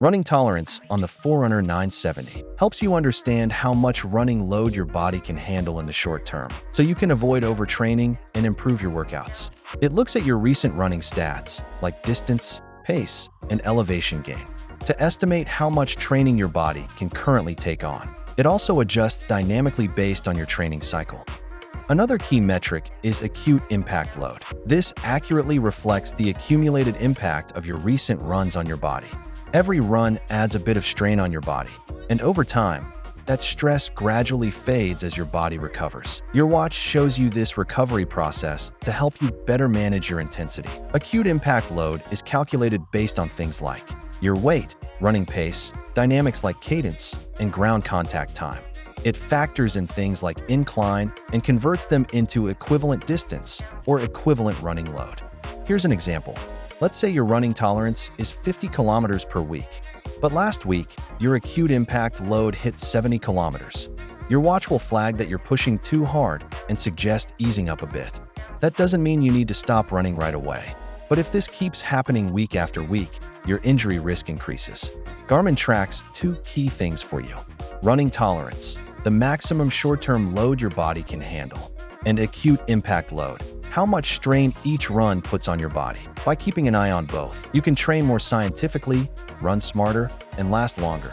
Running tolerance on the Forerunner 970 helps you understand how much running load your body can handle in the short term, so you can avoid overtraining and improve your workouts. It looks at your recent running stats, like distance, pace, and elevation gain, to estimate how much training your body can currently take on. It also adjusts dynamically based on your training cycle. Another key metric is acute impact load. This accurately reflects the accumulated impact of your recent runs on your body. Every run adds a bit of strain on your body, and over time, that stress gradually fades as your body recovers. Your watch shows you this recovery process to help you better manage your intensity. Acute impact load is calculated based on things like your weight, running pace, dynamics like cadence, and ground contact time. It factors in things like incline and converts them into equivalent distance or equivalent running load. Here's an example. Let's say your running tolerance is 50 kilometers per week, but last week, your acute impact load hit 70 kilometers. Your watch will flag that you're pushing too hard and suggest easing up a bit. That doesn't mean you need to stop running right away, but if this keeps happening week after week, your injury risk increases. Garmin tracks two key things for you: running tolerance, the maximum short-term load your body can handle, and acute impact load, how much strain each run puts on your body. By keeping an eye on both, you can train more scientifically, run smarter, and last longer.